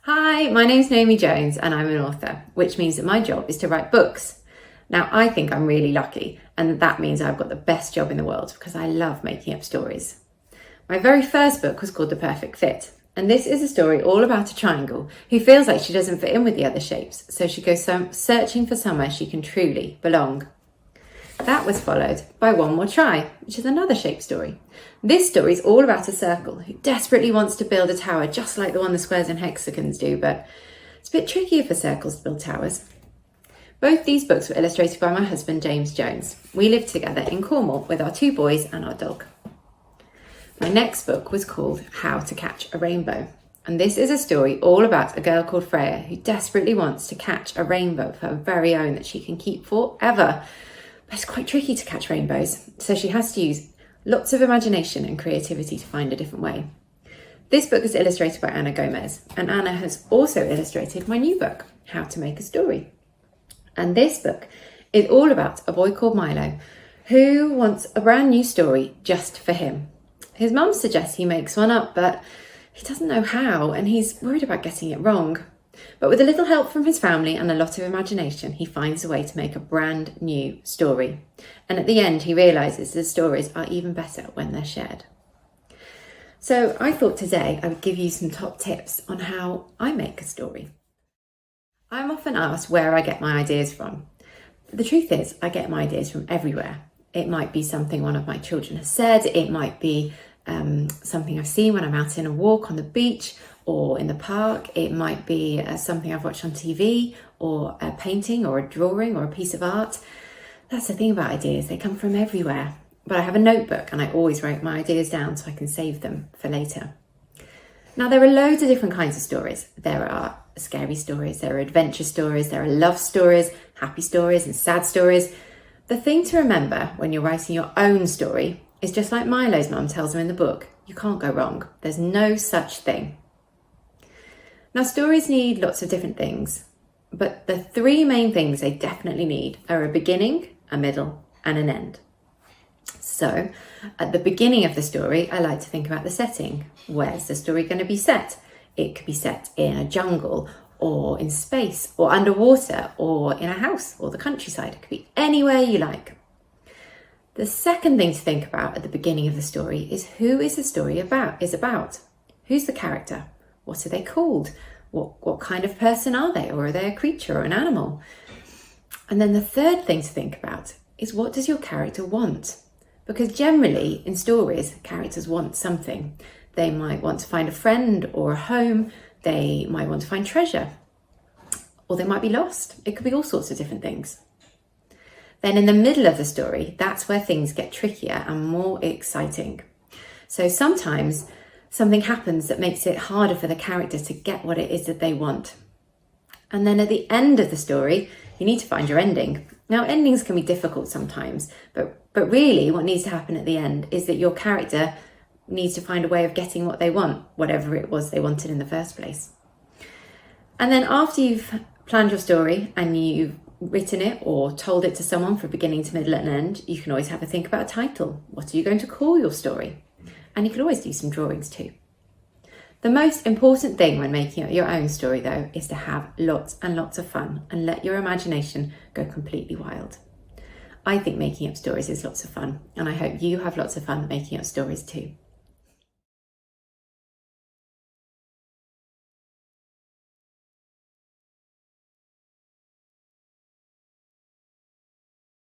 Hi, my name's Naomi Jones and I'm an author, which means that my job is to write books. Now, I think I'm really lucky, and that means I've got the best job in the world because I love making up stories. My very first book was called The Perfect Fit, and this is a story all about a triangle who feels like she doesn't fit in with the other shapes, so she goes searching for somewhere she can truly belong. That was followed by One More Try, which is another shape story. This story is all about a circle who desperately wants to build a tower just like the one the squares and hexagons do, but it's a bit trickier for circles to build towers. Both these books were illustrated by my husband, James Jones. We lived together in Cornwall with our 2 boys and our dog. My next book was called How to Catch a Rainbow. And this is a story all about a girl called Freya who desperately wants to catch a rainbow of her very own that she can keep forever. But it's quite tricky to catch rainbows, so she has to use lots of imagination and creativity to find a different way. This book is illustrated by Anna Gomez, and Anna has also illustrated my new book, How to Make a Story. And this book is all about a boy called Milo who wants a brand new story just for him. His mum suggests he makes one up, but he doesn't know how, and he's worried about getting it wrong. But with a little help from his family and a lot of imagination, he finds a way to make a brand new story. And at the end, he realises that stories are even better when they're shared. So I thought today I would give you some top tips on how I make a story. I'm often asked where I get my ideas from. The truth is, I get my ideas from everywhere. It might be something one of my children has said. It might be something I've seen when I'm out in a walk on the beach or in the park. It might be something I've watched on TV, or a painting or a drawing or a piece of art. That's the thing about ideas, they come from everywhere. But I have a notebook and I always write my ideas down so I can save them for later. Now, there are loads of different kinds of stories. There are scary stories, there are adventure stories, there are love stories, happy stories and sad stories. The thing to remember when you're writing your own story is, just like Milo's mum tells him in the book, you can't go wrong. There's no such thing. Now, stories need lots of different things, but the 3 main things they definitely need are a beginning, a middle, and an end. So, at the beginning of the story, I like to think about the setting. Where's the story going to be set? It could be set in a jungle, or in space, or underwater, or in a house, or the countryside. It could be anywhere you like. The second thing to think about at the beginning of the story is, who is the story about? Who's the character? What are they called? What kind of person are they? Or are they a creature or an animal? And then the third thing to think about is, what does your character want? Because generally in stories, characters want something. They might want to find a friend or a home. They might want to find treasure. Or they might be lost. It could be all sorts of different things. Then in the middle of the story, that's where things get trickier and more exciting. So sometimes something happens that makes it harder for the character to get what it is that they want. And then at the end of the story, you need to find your ending. Now, endings can be difficult sometimes, but really what needs to happen at the end is that your character needs to find a way of getting what they want, whatever it was they wanted in the first place. And then after you've planned your story and you've written it or told it to someone for beginning to middle and end, you can always have a think about a title. What are you going to call your story? And you can always do some drawings too. The most important thing when making up your own story, though, is to have lots and lots of fun and let your imagination go completely wild. I think making up stories is lots of fun, and I hope you have lots of fun making up stories too.